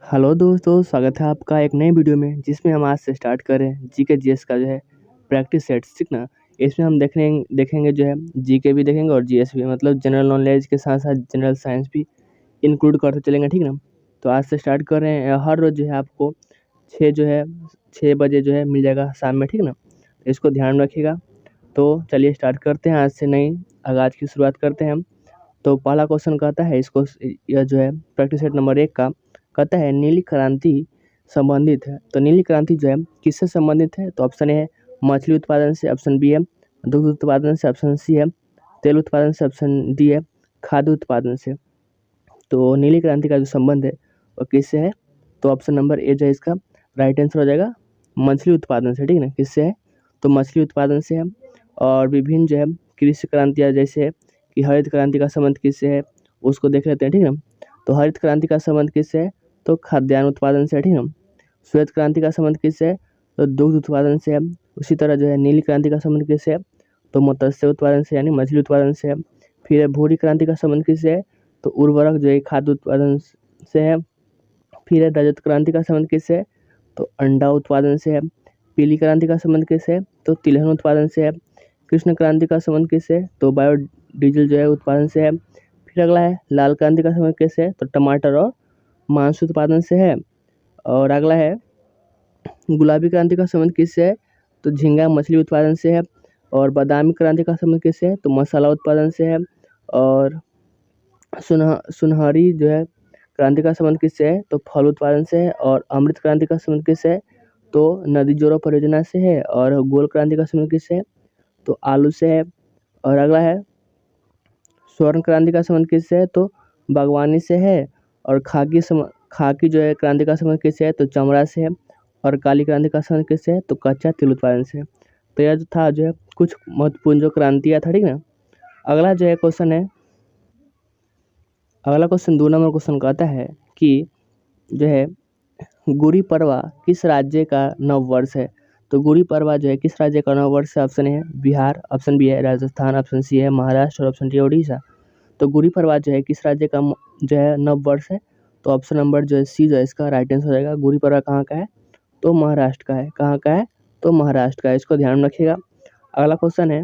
Hello दोस्तों, स्वागत है आपका एक नई वीडियो में जिसमें हम आज से स्टार्ट करें जीके जीएस का जो है प्रैक्टिस सेट्स, ठीक ना। इसमें हम देखेंगे जो है जीके भी देखेंगे और जीएस भी, मतलब जनरल नॉलेज के साथ साथ जनरल साइंस भी इंक्लूड करते चलेंगे, ठीक ना। तो आज से स्टार्ट कर रहे हैं। हर रोज़ जो है आपको 6 बजे जो है मिल जाएगा शाम में, ठीक ना। तो इसको ध्यान रखिएगा। तो चलिए स्टार्ट करते हैं, आज से नई आगाज़ की शुरुआत करते हैं हम। तो पहला क्वेश्चन कहता है, इसको यह जो है प्रैक्टिस सेट नंबर 1 का कहता है नीली क्रांति संबंधित है। तो नीली क्रांति जो है किससे संबंधित है? तो ऑप्शन ए है मछली उत्पादन से, ऑप्शन बी है दुग्ध उत्पादन से, ऑप्शन सी है तेल उत्पादन से, ऑप्शन डी है खाद्य उत्पादन से। तो नीली क्रांति का जो संबंध है वो किससे है? तो ऑप्शन नंबर ए जो है इसका राइट आंसर हो जाएगा मछली उत्पादन से, ठीक ना। किससे है? तो मछली उत्पादन से है। और विभिन्न जो है कृषि क्रांतियाँ जैसे है कि हरित क्रांति का संबंध किससे है उसको देख लेते हैं, ठीक ना। तो हरित क्रांति का संबंध किससे है? तो खाद्यान्न उत्पादन से, ठीक ना। श्वेत क्रांति का संबंध किससे है? तो दुग्ध उत्पादन से है। उसी तरह जो है नीली क्रांति का संबंध किससे है? तो मत्स्य उत्पादन से यानी मछली उत्पादन से है। फिर भूरी क्रांति का संबंध किससे है? तो उर्वरक जो है खाद्य उत्पादन से है। फिर है रजत क्रांति का संबंध किससे है? तो अंडा उत्पादन से है। पीली क्रांति का संबंध किससे है? तो तिलहन उत्पादन से है। कृष्ण क्रांति का संबंध किससे है? तो बायोडीजल जो है उत्पादन से है। फिर अगला है लाल क्रांति का संबंध किससे है? तो टमाटर और मांस उत्पादन से है। और अगला है गुलाबी क्रांति का संबंध किससे है? तो झींगा मछली उत्पादन से है। और बादामी क्रांति का संबंध किससे है? तो मसाला उत्पादन से है। और सुनहरी जो है क्रांति का संबंध किससे है? तो फल उत्पादन से है। और अमृत क्रांति का संबंध किससे है? तो नदी जोड़ों परियोजना से है। और गोल क्रांति का संबंध किससे है? तो आलू से है। और अगला है स्वर्ण क्रांति का संबंध किससे है? तो बागवानी से है। और खाकी जो है क्रांति का संबंध किससे है? तो चमड़ा से है। और काली क्रांति का संबंध किससे है? तो कच्चा तेल उत्पादन से है। तो यह जो था जो है कुछ महत्वपूर्ण जो क्रांतियाँ था, ठीक ना। अगला जो है क्वेश्चन है, अगला क्वेश्चन 2 नंबर क्वेश्चन कहता है कि जो है गुड़ी पड़वा किस राज्य का नव वर्ष है? तो गुड़ी पड़वा जो है किस राज्य का नव वर्ष है? ऑप्शन ए है बिहार, ऑप्शन बी है राजस्थान, ऑप्शन सी है महाराष्ट्र और ऑप्शन डी है उड़ीसा। तो गुड़ी पड़वा जो है किस राज्य का जो है नव वर्ष है? तो ऑप्शन नंबर जो है सी जो है इसका राइट आंसर हो जाएगा। गुड़ी पड़वा कहाँ का है? तो महाराष्ट्र का है। कहाँ का है? तो महाराष्ट्र का है। इसको ध्यान रखिएगा। अगला क्वेश्चन है,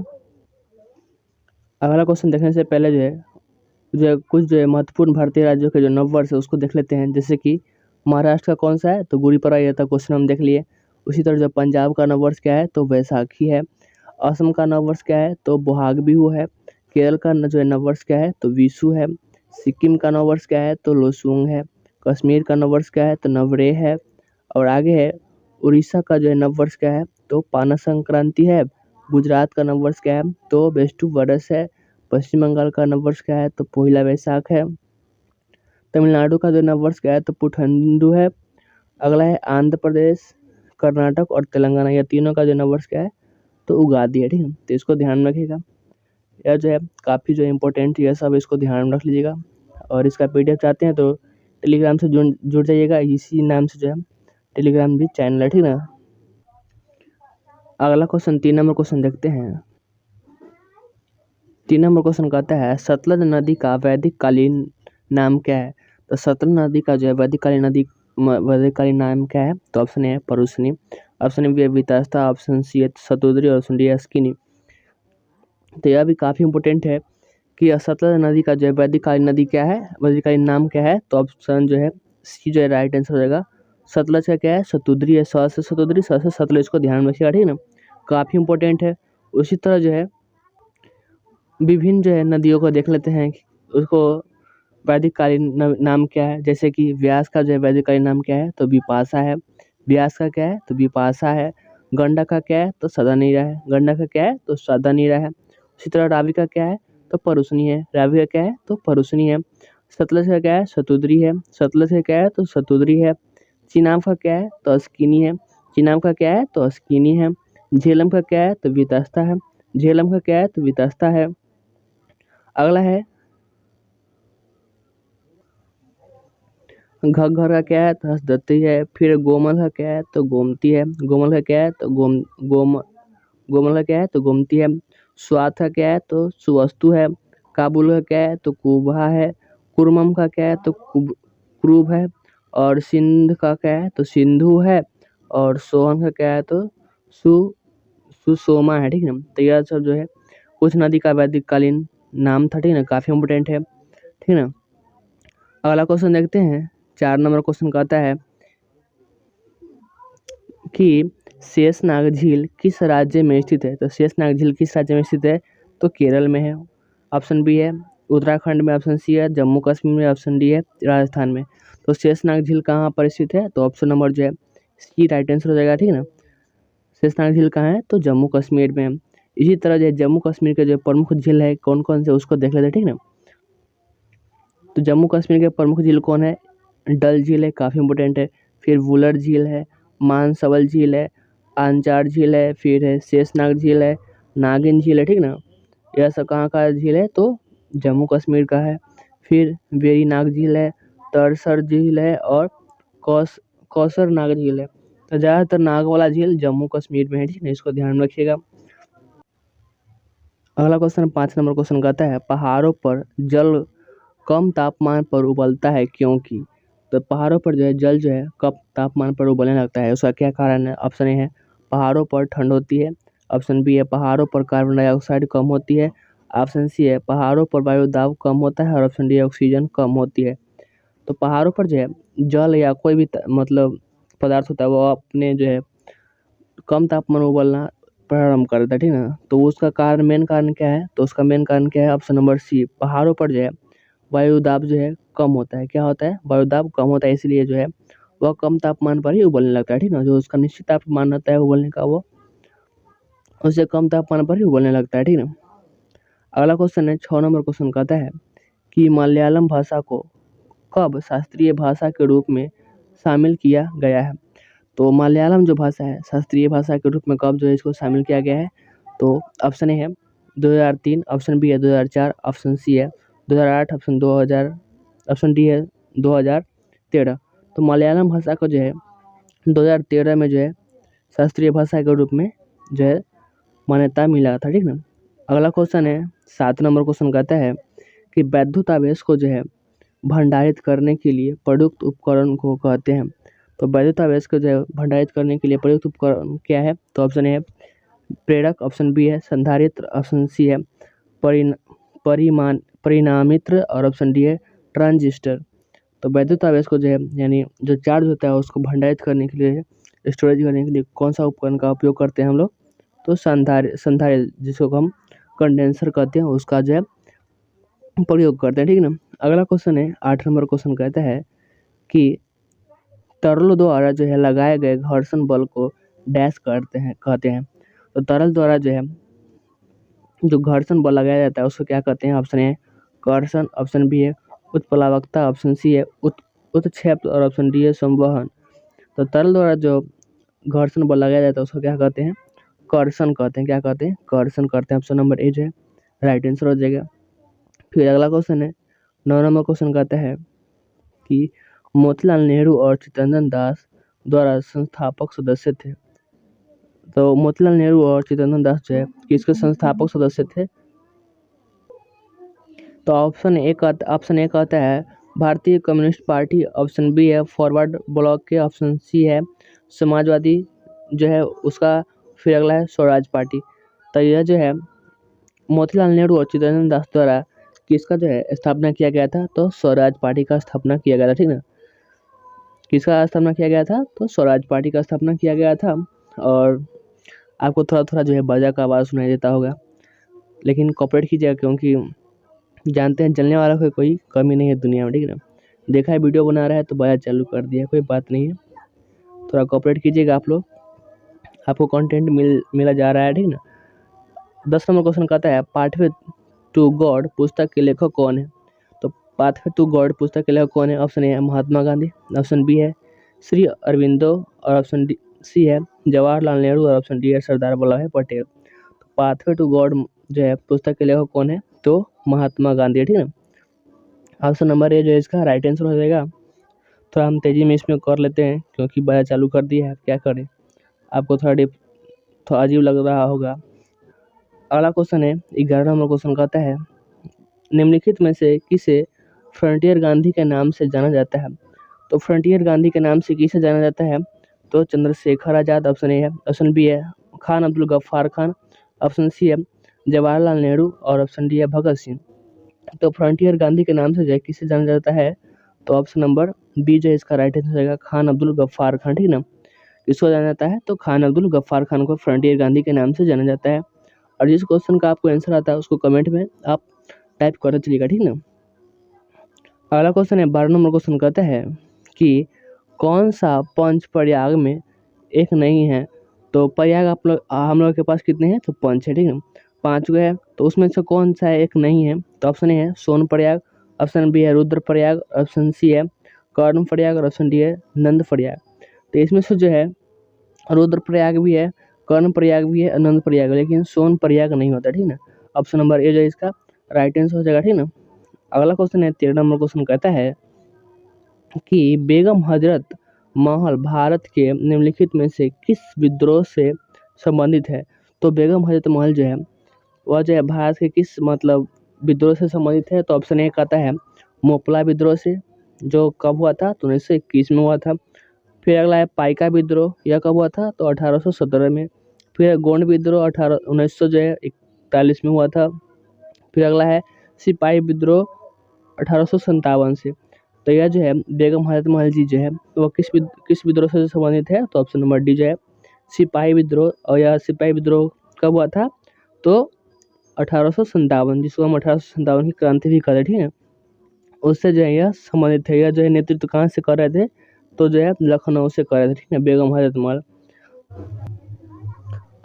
अगला क्वेश्चन देखने से पहले जो है कुछ जो है महत्वपूर्ण भारतीय राज्यों के जो नव वर्ष है उसको देख लेते हैं। जैसे कि महाराष्ट्र का कौन सा है? तो गुड़ी पड़वा, ये था क्वेश्चन हम देख लिए। उसी तरह जो पंजाब का नववर्ष क्या है? तो वैसाखी है। असम का नववर्ष क्या है? तो बोहाग बिहू है। केरल का जो है नववर्ष क्या है? तो विशु है। सिक्किम का नववर्ष क्या है? तो लोसूंग है। कश्मीर का नववर्ष क्या है? तो नवरे है। और आगे है उड़ीसा का जो है नववर्ष क्या है? तो पाना संक्रांति है। गुजरात का नववर्ष क्या है? तो बेस्टू वरस है। पश्चिम बंगाल का नववर्ष क्या है? तो पोहिला वैसाख है। तमिलनाडु का जो नववर्ष क्या है? तो पुथंडु है। अगला है आंध्र प्रदेश, कर्नाटक और तेलंगाना, यह तीनों का जो नववर्ष क्या है? तो उगादी है, ठीक है। तो इसको ध्यान रखिएगा। यह जो है काफ़ी जो इम्पोर्टेंट है, सब इसको ध्यान में रख लीजिएगा। और इसका पीडीएफ चाहते हैं तो टेलीग्राम से जुड़ जाइएगा। इसी नाम से जो है टेलीग्राम भी चैनल है, ठीक ना। अगला क्वेश्चन 3 नंबर क्वेश्चन देखते हैं। 3 नंबर क्वेश्चन कहता है सतलज नदी का वैदिक कालीन नाम क्या है? तो सतलज नदी का जो है वैदिक कालीन नाम क्या है? तो ऑप्शन ए है परुशनी, ऑप्शन बी है वितस्ता, ऑप्शन सी है शतुद्री और ऑप्शन डी है स्किनी। तो यह भी काफ़ी इंपॉर्टेंट है कि सतलज नदी का जो है वैदिक कालीन नदी क्या है, वैदिक कालीन नाम क्या है? तो ऑप्शन जो है सी जो है राइट आंसर हो जाएगा। सतलज का क्या है? शतुद्री है। स से शतुद्री, स से सतलज, को ध्यान में रखिएगा, ठीक है ना। काफ़ी इंपॉर्टेंट है। उसी तरह जो है विभिन्न जो है नदियों को देख लेते हैं उसको वैदिक कालीन नाम क्या है। जैसे कि व्यास का जो है वैदिक कालीन नाम क्या है? तो विपाशा है। व्यास का क्या है? तो विपाशा है। गंडक का क्या है? तो सदानीरा है। गंडक का क्या है? तो सदानीरा है। उसी तरह रावी का क्या है? तो परुशनी है। रावी का क्या है? तो परुशनी है। सतलज का क्या है? शतुद्री है। सतलज का क्या है? तो शतुद्री है। चिनाब का क्या है? तो अस्किनी है। चिनाब का क्या है? तो अस्किनी है। झेलम का क्या है? तो वितस्ता है। झेलम का क्या है? तो वितस्ता है। अगला है घग्घर का क्या है? तो हसदत्ती है। फिर गोमल का क्या है? तो गोमती है। गोमल का क्या है? तो गोमल का क्या है? तो गोमती है। स्वात का क्या है? तो सुवस्तु है। काबुल का क्या है? तो कुबा है। कुरमम का क्या है? तो क्रूब है। और सिंध का क्या है तो सिंधु है, और सोहन का क्या है तो सुसोमा है, ठीक है ना। तो यह सब जो है कुछ नदी का वैदिक कालीन नाम था, ठीक है ना, काफ़ी इंपोर्टेंट है, ठीक है ना। अगला क्वेश्चन देखते हैं। 4 नंबर क्वेश्चन कहता है कि शेषनाग झील किस राज्य में स्थित है। तो शेषनाग झील किस राज्य में स्थित है तो केरल में है। ऑप्शन बी है उत्तराखंड में, ऑप्शन सी है जम्मू कश्मीर में, ऑप्शन डी है राजस्थान में। तो शेषनाग झील कहाँ पर स्थित है तो ऑप्शन नंबर जो है सी राइट आंसर हो जाएगा, ठीक है ना। शेषनाग झील कहाँ है तो जम्मू कश्मीर में है। इसी तरह जो है जम्मू कश्मीर के जो प्रमुख झील है कौन कौन से उसको देख लेते हैं, ठीक है ना। तो जम्मू कश्मीर के प्रमुख झील कौन है, डल झील है, काफ़ी इंपोर्टेंट है, फिर वुलर झील है, मानसवल झील है, आंचार झील है, फिर है शेषनाग झील है, नागिन झील है, ठीक ना। यह सब कहाँ का झील है तो जम्मू कश्मीर का है। फिर वेरीनाग झील है, तरसर झील है, और कौसर नाग झील है। तो ज़्यादातर नाग वाला झील जम्मू कश्मीर में है, ठीक है, इसको ध्यान में रखिएगा। अगला क्वेश्चन 5 नंबर क्वेश्चन कहता है पहाड़ों पर जल कम तापमान पर उबलता है क्योंकि। तो पहाड़ों पर जो है जल जो है कम तापमान पर उबलने लगता है, उसका क्या कारण है। ऑप्शन ए है पहाड़ों पर ठंड होती है, ऑप्शन बी है पहाड़ों पर कार्बन डाइऑक्साइड कम होती है, ऑप्शन सी है पहाड़ों पर वायु दाब कम होता है, और ऑप्शन डी ऑक्सीजन कम होती है। तो पहाड़ों पर जो है जल या कोई भी मतलब पदार्थ होता है वो अपने जो है कम तापमान में उबलना प्रारंभ कर देता है, ठीक ना। तो उसका कारण मेन कारण क्या है तो उसका मेन कारण क्या है ऑप्शन नंबर सी, पहाड़ों पर जो है वायु दाब जो है कम होता है। क्या होता है वायु दाब कम होता है, इसलिए जो है वह कम तापमान पर ही उबलने लगता है, ठीक ना। जो उसका निश्चित तापमान रहता है उबलने का वो उससे कम तापमान पर ही उबलने लगता है, ठीक ना। अगला क्वेश्चन है 6 नंबर क्वेश्चन कहता है कि मलयालम भाषा को कब शास्त्रीय भाषा के रूप में शामिल किया गया है। तो मलयालम जो भाषा है शास्त्रीय भाषा के रूप में कब जो है इसको शामिल किया गया है। तो ऑप्शन ए है 2003, ऑप्शन बी है 2004, ऑप्शन सी है 2008, ऑप्शन 2000, ऑप्शन डी है 2013। तो मलयालम भाषा को जो है 2013 में जो है शास्त्रीय भाषा के रूप में जो है मान्यता मिला था, ठीक ना। अगला क्वेश्चन है 7 नंबर क्वेश्चन कहता है कि वैद्युत आवेश को जो है भंडारित करने के लिए प्रयुक्त उपकरण को कहते हैं। तो वैद्युत आवेश को जो है भंडारित करने के लिए प्रयुक्त उपकरण क्या है तो ऑप्शन है प्रेरक, ऑप्शन बी है संधारित्र, ऑप्शन सी है परिणामित्र, और ऑप्शन डी है ट्रांजिस्टर। तो वैद्युत आवेश को जो है यानी जो चार्ज होता है उसको भंडारित करने के लिए स्टोरेज करने के लिए कौन सा उपकरण का उपयोग करते हैं हम लोग तो संधारित्र जिसको हम कंडेंसर कहते हैं उसका जो है प्रयोग करते हैं, ठीक है ना। अगला क्वेश्चन है 8 नंबर क्वेश्चन कहता है कि तरल द्वारा जो है लगाए गए घर्षण बल को डैश कहते हैं। तो तरल द्वारा जो है जो घर्षण बल लगाया जाता है उसको क्या कहते हैं। ऑप्शन ए कर्षण, ऑप्शन बी है उत्प्लावकता, ऑप्शन सी है उत्क्षेप, और ऑप्शन डी है संवहन। तो तरल द्वारा जो घर्षण बल लगाया जाता है उसको क्या कहते हैं कर्षण कहते हैं। क्या कहते हैं कर्षण करते हैं। ऑप्शन नंबर ए जो है राइट आंसर हो जाएगा। फिर अगला क्वेश्चन है 9 नंबर क्वेश्चन कहता है कि मोतीलाल नेहरू और चित्तरंजन दास द्वारा संस्थापक सदस्य थे। तो मोतीलाल नेहरू और चित्तरंजन दास जो है किसके संस्थापक सदस्य थे। तो ऑप्शन ए कहता है भारतीय कम्युनिस्ट पार्टी, ऑप्शन बी है फॉरवर्ड ब्लॉक के, ऑप्शन सी है समाजवादी जो है उसका, फिर अगला है स्वराज पार्टी। तो यह जो है मोतीलाल नेहरू और चित्तरंजन दास द्वारा किसका जो है स्थापना किया गया था तो स्वराज पार्टी का स्थापना किया गया था, ठीक ना। किसका स्थापना किया गया था तो स्वराज पार्टी का स्थापना किया गया था। और आपको थोड़ा थोड़ा जो है बाजा का आवाज़ सुनाई देता होगा, लेकिन कॉपरेट कीजिएगा क्योंकि जानते हैं जलने वाला कोई कमी नहीं है दुनिया में, ठीक है ना। देखा है वीडियो बना रहा है तो बाजा चालू कर दिया, कोई बात नहीं है, थोड़ा कॉपरेट कीजिएगा आप लोग, आपको कंटेंट मिला जा रहा है, ठीक ना। 10 नंबर क्वेश्चन कहता है पाथवे टू गॉड पुस्तक के लेखक कौन है। तो पाथवे टू गॉड पुस्तक के लेखक कौन है। ऑप्शन ए है महात्मा गांधी, ऑप्शन बी है श्री अरविंदो, और ऑप्शन डी सी है जवाहरलाल नेहरू, और ऑप्शन डी है सरदार वल्लभ भाई पटेल। तो पाथवे टू गॉड जो है पुस्तक के लेखक कौन है तो महात्मा गांधी, ठीक है ना। ऑप्शन नंबर ए जो है इसका राइट आंसर हो जाएगा। थोड़ा हम तेज़ी में इसमें कर लेते हैं क्योंकि बाजा चालू कर दिया है, क्या करें, आपको थोड़ा अजीब लग रहा होगा। अगला क्वेश्चन है 11 नंबर क्वेश्चन कहता है निम्नलिखित में से किसे फ्रंटियर गांधी के नाम से जाना जाता है। तो फ्रंटियर गांधी के नाम से किसे जाना जाता है? तो चंद्रशेखर आजाद ऑप्शन ए है। ऑप्शन बी है खान अब्दुल गफ्फार खान। ऑप्शन सी है जवाहरलाल नेहरू और ऑप्शन डी है भगत सिंह। तो फ्रंटियर गांधी के नाम से जो है किसे जाना जाता है? तो ऑप्शन नंबर बी जो है इसका राइट आंसर हो जाएगा खान अब्दुल गफ्फार खान, ठीक ना। किसको जाना जाता है? तो खान अब्दुल गफ्फार खान को फ्रंटियर गांधी के नाम से जाना जाता है। और जिस क्वेश्चन का आपको आंसर आता है उसको कमेंट में आप टाइप करते चलिएगा, ठीक ना। अगला क्वेश्चन है 12 नंबर क्वेश्चन कहता है कि कौन सा पंच प्रयाग में एक नहीं है? तो प्रयाग हम लोग के पास कितने हैं? तो 5 है, ठीक है, 5 गो है। तो उसमें से कौन सा एक नहीं है? तो ऑप्शन ए है सोन प्रयाग, ऑप्शन बी है रुद्र प्रयाग, ऑप्शन सी है कर्ण प्रयाग और ऑप्शन डी है नंद प्रयाग। तो इसमें से जो है रुद्र प्रयाग भी है, कर्ण प्रयाग भी है और नंद प्रयाग, लेकिन सोन प्रयाग नहीं होता, ठीक ना। ऑप्शन नंबर ए जो है इसका राइट आंसर हो जाएगा, ठीक ना। अगला क्वेश्चन है 13 नंबर क्वेश्चन कहता है कि बेगम हजरत महल भारत के निम्नलिखित में से किस विद्रोह से संबंधित है? तो बेगम हजरत महल जो है वह जो है भारत के किस मतलब विद्रोह से संबंधित है? तो ऑप्शन ए कहता है मोपला विद्रोह से, जो कब हुआ था? तो 1921 में हुआ था। फिर अगला है पाइका विद्रोह, यह कब हुआ था? तो 1817 में। फिर गोंड विद्रोह 1941 में हुआ था। फिर अगला है सिपाही विद्रोह 1857 से। तो यह जो है बेगम हजरत महल जी जो है वो किस विद्रोह से संबंधित है? तो ऑप्शन नंबर डी जो है सिपाही विद्रोह। और यह सिपाही विद्रोह कब हुआ था? तो 1857, जिसको हम 1857 की क्रांति भी कहते हैं, ठीक है, उससे जो है यह संबंधित है। यह जो है नेतृत्व कहाँ से कर रहे थे? तो जो है लखनऊ से कर रहे थे, ठीक है, बेगम हजरत महल।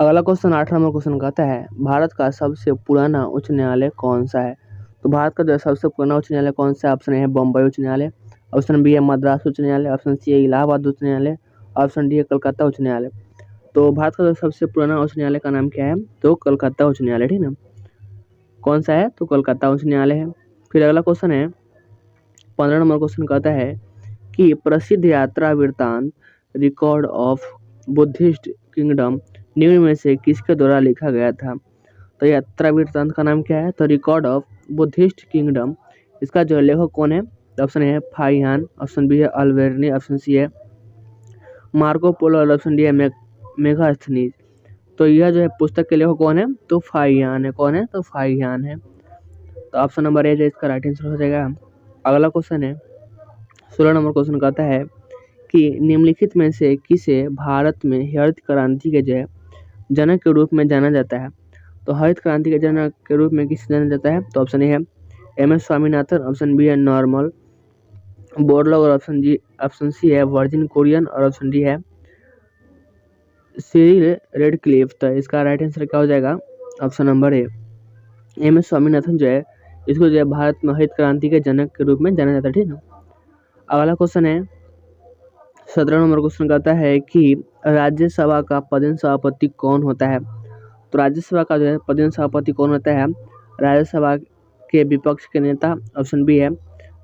अगला क्वेश्चन 8 नंबर क्वेश्चन कहता है भारत का सबसे पुराना उच्च न्यायालय कौन सा है? तो भारत का जो सबसे पुराना उच्च न्यायालय कौन सा है? ऑप्शन ए है बम्बई उच्च न्यायालय, ऑप्शन बी है मद्रास उच्च न्यायालय, ऑप्शन सी है इलाहाबाद उच्च न्यायालय, ऑप्शन डी है कलकत्ता उच्च न्यायालय। तो भारत का जो सबसे पुराना उच्च न्यायालय का नाम क्या है? तो कलकत्ता उच्च न्यायालय, ठीक ना। कौन सा है? तो कलकत्ता उच्च न्यायालय है। फिर अगला क्वेश्चन है 15 नंबर क्वेश्चन कहता है कि प्रसिद्ध यात्रा वृत्तांत रिकॉर्ड ऑफ बुद्धिस्ट किंगडम निम्न में से किसके द्वारा लिखा गया था? तो यात्रा वृत्तांत का नाम क्या है? तो रिकॉर्ड ऑफ बुद्धिस्ट किंगडम, इसका जो लेखक कौन है? ऑप्शन ए है फाहियान, ऑप्शन बी है अल्बेर्नी, ऑप्शन सी है मार्को पोलो और ऑप्शन डी है मेगास्थनीज। तो यह जो है पुस्तक के लेखक कौन है? तो फाहियान है। कौन है? तो फाहियान है। तो ऑप्शन नंबर ए जो इसका राइट आंसर हो जाएगा। अगला क्वेश्चन है 16 नंबर क्वेश्चन कहता है कि निम्नलिखित में से किसे भारत में हरित क्रांति के जो है जनक के रूप में जाना जाता है? तो हरित क्रांति के जनक के रूप में किसे जाना जाता है? तो ऑप्शन ए है MS स्वामीनाथन, ऑप्शन बी है नॉर्मल बोरलॉग और ऑप्शन सी है वर्जिन कुरियन और ऑप्शन डी है सिरिल रेडक्लिफ। तो इसका राइट आंसर क्या हो जाएगा? Option number A MS Swaminathan जो है इसको जो है भारत में हरित क्रांति के जनक के रूप में जाना जाता है, ठीक ना। अगला क्वेश्चन है 17 नंबर क्वेश्चन कहता है कि राज्यसभा का पदेन सभापति कौन होता है? तो राज्यसभा का जो है पदेन सभापति कौन होता है? राज्यसभा के विपक्ष के नेता, ऑप्शन बी है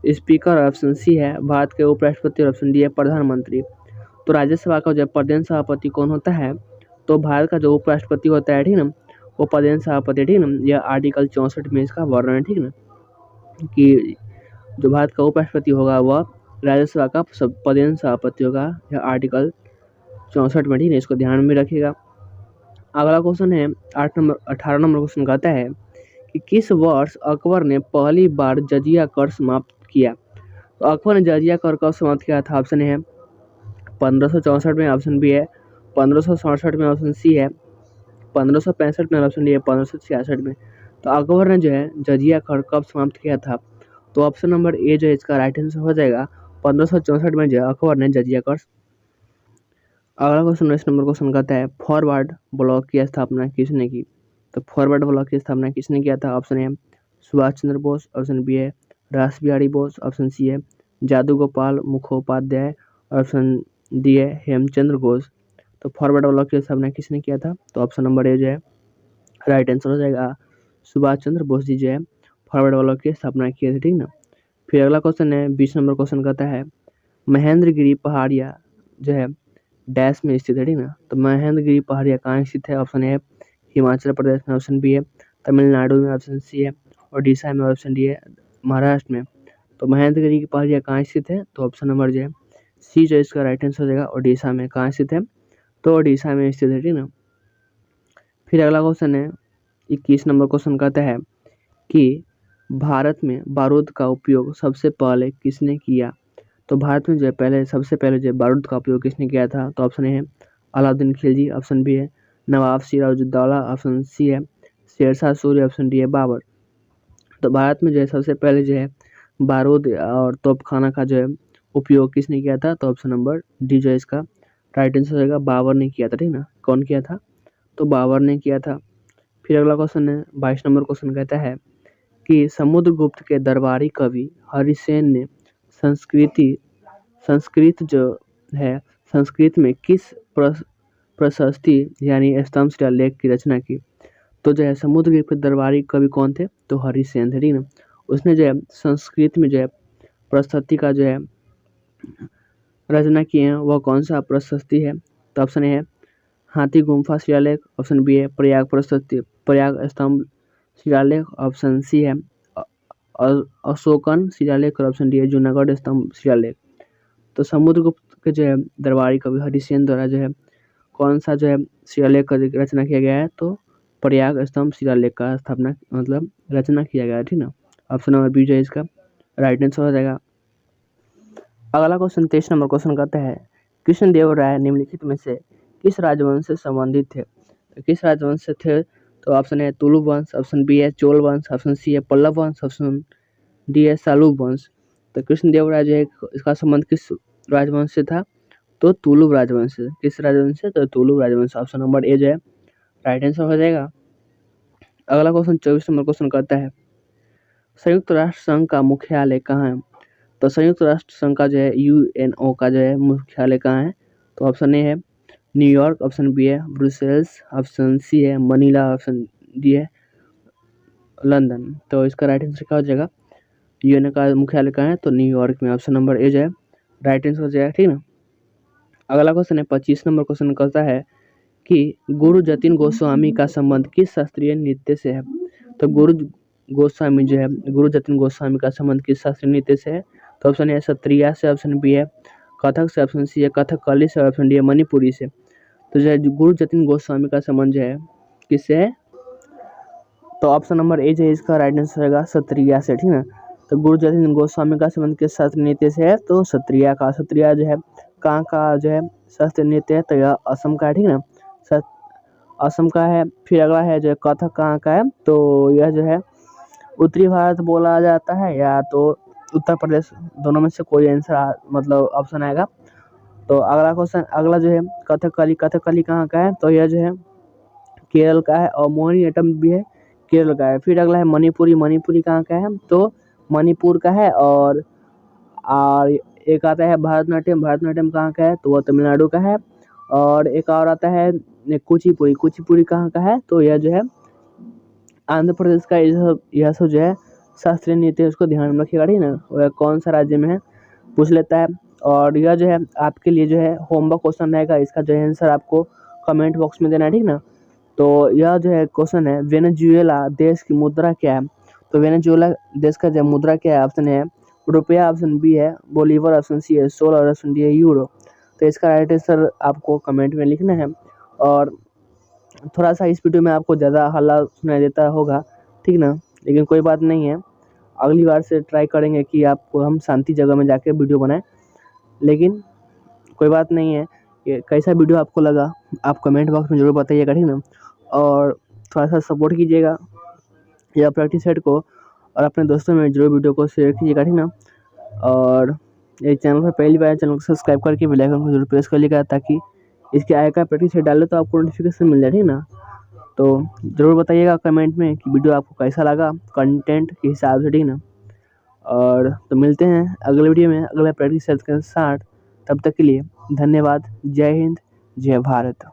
स्पीकर, ऑप्शन सी है भारत के उपराष्ट्रपति और ऑप्शन डी है प्रधानमंत्री। तो राज्यसभा का जो पदेन सभापति कौन होता है? तो भारत का जो उपराष्ट्रपति होता है, ठीक ना, वो पदेन सभापति, ठीक ना। यह आर्टिकल 64 में इसका वर्णन है, ठीक ना, कि जो भारत का उपराष्ट्रपति होगा वह राज्यसभा का पदेन सभापति होगा। यह आर्टिकल 64 में, ठीक है, इसको ध्यान में रखिएगा। अगला क्वेश्चन है 18 नंबर क्वेश्चन कहता है कि किस वर्ष अकबर ने पहली बार जजिया कर समाप्त किया? तो अकबर ने जजिया कर कब समाप्त किया था? ऑप्शन है 1564 में, ऑप्शन बी है 1567 में, ऑप्शन सी है 1565 में, ऑप्शन डी है 1566 में। तो अकबर ने जो है जजिया कर कब समाप्त किया था? तो ऑप्शन नंबर ए जो है इसका राइट आंसर हो जाएगा 1564 में जो है अकबर ने जजिया कर। अगला क्वेश्चन 19 नंबर क्वेश्चन कहता है फॉरवर्ड ब्लॉक की स्थापना किसने की? तो फॉरवर्ड ब्लॉक की स्थापना किसने किया था? Option A Subhash Chandra Bose, option B है रास बिहारी बोस, ऑप्शन सी है जादू गोपाल मुखोपाध्याय, ऑप्शन डी है हेमचंद्र घोष। तो फॉरवर्ड ब्लॉक की स्थापना किसने किया था? तो ऑप्शन नंबर ए जो है राइट आंसर हो जाएगा सुभाष चंद्र बोस जी जो है फॉरवर्ड ब्लॉक की स्थापना किए थे, ठीक ना। फिर अगला क्वेश्चन है 20 नंबर क्वेश्चन कहता है महेंद्रगिरी पहाड़िया जो है डैश में स्थित है, ठीक ना। तो महेंद्रगिरी पहाड़िया कहाँ स्थित है? ऑप्शन ए हिमाचल प्रदेश में, ऑप्शन बी है तमिलनाडु में, ऑप्शन सी है ओडिशा में, ऑप्शन डी है महाराष्ट्र में। तो महेंद्रगिरी की पहाड़िया कहाँ स्थित है? तो ऑप्शन नंबर जो है सी जो इसका राइट आंसर हो जाएगा ओडिशा में। कहाँ स्थित है? तो ओडिशा में स्थित है, ठीक ना। फिर अगला क्वेश्चन है 21 नंबर क्वेश्चन कहता है कि भारत में बारूद का उपयोग सबसे पहले किसने किया? तो भारत में जो है सबसे पहले जो बारूद का उपयोग किसने किया था? तो ऑप्शन ए है अलाउद्दीन खिलजी, ऑप्शन बी है नवाब सिराजुद्दौला, ऑप्शन सी है शेरशाह सूरी, ऑप्शन डी है बाबर। तो भारत में जो है सबसे पहले जो है बारूद और तोपखाना का जो है उपयोग किसने किया था? तो ऑप्शन नंबर डी जो है इसका राइट आंसर होगा बाबर ने किया था, ठीक ना। कौन किया था? तो बाबर ने किया था। फिर अगला क्वेश्चन है 22 नंबर क्वेश्चन कहता है कि समुद्रगुप्त के दरबारी कवि हरिसेन ने संस्कृत जो है संस्कृत में किस प्रशस्ति यानी स्तंभ शिलालेख की रचना की? तो जो है समुद्रगुप्त के दरबारी कवि कौन थे? तो हरिसेन थे, ठीक ना। उसने जो है संस्कृत में जो है प्रशस्ति का जो है रचना की है, वह कौन सा प्रशस्ति है? तो ऑप्शन ए है हाथी गुम्फा शिलालेख, ऑप्शन बी है प्रयाग स्तंभ शिलालेख, ऑप्शन सी है अशोकन शिलालेख और ऑप्शन डी है जूनागढ़ स्तंभ शिलालेख। तो समुद्रगुप्त के जो है दरबारी कवि हरिसेन द्वारा जो है कौन सा जो है शिलालेख का रचना किया गया है? तो प्रयाग स्तंभ शिलालेख का स्थापना मतलब रचना किया गया है, ठीक ना। ऑप्शन नंबर बी जो है इसका राइट आंसर हो जाएगा। अगला क्वेश्चन 23 नंबर क्वेश्चन कहता है कृष्णदेवराय निम्नलिखित में से किस राजवंश से संबंधित थे? किस राजवंश से थे? तो ऑप्शन है तुलु वंश, ऑप्शन बी है चोल वंश, ऑप्शन सी है पल्लव वंश, ऑप्शन डी है सालुब वंश। तो कृष्णदेवराय जो है इसका संबंध किस राजवंश से था? तो तुलु राजवंश से। किस राजवंश से? तो तुलु राजवंश। ऑप्शन नंबर ए जो है राइट आंसर हो जाएगा। अगला क्वेश्चन 24 नंबर क्वेश्चन कहता है संयुक्त राष्ट्र संघ का मुख्यालय कहाँ है? तो संयुक्त राष्ट्र संघ का जो है यूएनओ का जो है मुख्यालय कहाँ है? तो ऑप्शन ए है न्यूयॉर्क, ऑप्शन बी है ब्रुसेल्स, ऑप्शन सी है मनीला, ऑप्शन डी है लंदन। तो इसका राइट आंसर क्या हो जाएगा? यूएनओ का मुख्यालय कहाँ है? तो न्यूयॉर्क में। ऑप्शन नंबर ए जो है राइट आंसर हो जाएगा, ठीक ना। अगला क्वेश्चन है 25 नंबर क्वेश्चन कहता है कि गुरु जतिन गोस्वामी का संबंध किस शास्त्रीय नृत्य से है? तो गुरु जतिन गोस्वामी का संबंध किस शास्त्रीय नृत्य से है? तो ऑप्शन ए सत्रिया से, ऑप्शन बी है कथक से, ऑप्शन सी है कथकली से, ऑप्शन डी है मणिपुरी से। तो जो है गुरु जतिन गोस्वामी का संबंध जो है किससे है? तो ऑप्शन नंबर ए जो है इसका राइट आंसर रहेगा सत्रिया से, ठीक ना। तो गुरु जतिन गोस्वामी का संबंध किस शास्त्रीय नृत्य से है? तो सत्रिया का। सत्रिया जो है कहाँ का जो है शास्त्रीय नृत्य है? तो यह असम का है, ठीक ना। असम का है। फिर अगला है जो है कथक कहाँ का है? तो यह जो है उत्तरी भारत बोला जाता है या तो उत्तर प्रदेश, दोनों में से कोई आंसर मतलब ऑप्शन आएगा। तो अगला क्वेश्चन अगला जो है कथकली कहाँ का है? तो यह जो है केरल का है और मोहिनीअट्टम भी है केरल का है। फिर अगला है मणिपुरी कहाँ का है? तो मणिपुर का है। और एक आता है भरतनाट्यम कहाँ का है? तो वह तमिलनाडु का है। और एक और आता है कुचिपुड़ी कहाँ का है? तो यह जो है आंध्र प्रदेश का। यह सब जो है शास्त्रीय नृत्य है, उसको ध्यान में रखिएगा, ठीक ना। वह कौन सा राज्य में है पूछ लेता है। और यह जो है आपके लिए जो है होमवर्क क्वेश्चन रहेगा, इसका जो है आंसर आपको कमेंट बॉक्स में देना है, ठीक ना। तो यह जो है क्वेश्चन है वेनेजुएला देश की मुद्रा क्या है? तो वेनेजुएला देश का जो मुद्रा क्या है? ऑप्शन है रुपया, ऑप्शन बी है बोलीवर, ऑप्शन सी है सोल और ऑप्शन डी है यूरो। तो इसका राइट आंसर आपको कमेंट में लिखना है। और थोड़ा सा इस वीडियो में आपको ज़्यादा हल्ला सुनाई देता होगा, ठीक ना, लेकिन कोई बात नहीं है। अगली बार से ट्राई करेंगे कि आपको हम शांति जगह में जाके वीडियो बनाएं। लेकिन कोई बात नहीं है, ये कैसा वीडियो आपको लगा आप कमेंट बॉक्स में ज़रूर बताइएगा, ठीक ना। और थोड़ा सा सपोर्ट कीजिएगा या प्रैक्टिस सेट को, और अपने दोस्तों में जरूर वीडियो को शेयर कीजिएगा, ठीक ना। और ये चैनल पर पहली बार चैनल को सब्सक्राइब करके बेल आइकन को जरूर प्रेस कर लीजिएगा ताकि इसके आगे का प्रैक्टिस सेट डाले तो आपको नोटिफिकेशन मिल जाए, ठीक ना। तो ज़रूर बताइएगा कमेंट में कि वीडियो आपको कैसा लगा कंटेंट के हिसाब से, ठीक ना। और तो मिलते हैं अगले वीडियो में अगले प्रैक्टिस सेट के साथ। तब तक के लिए धन्यवाद। जय हिंद, जय भारत।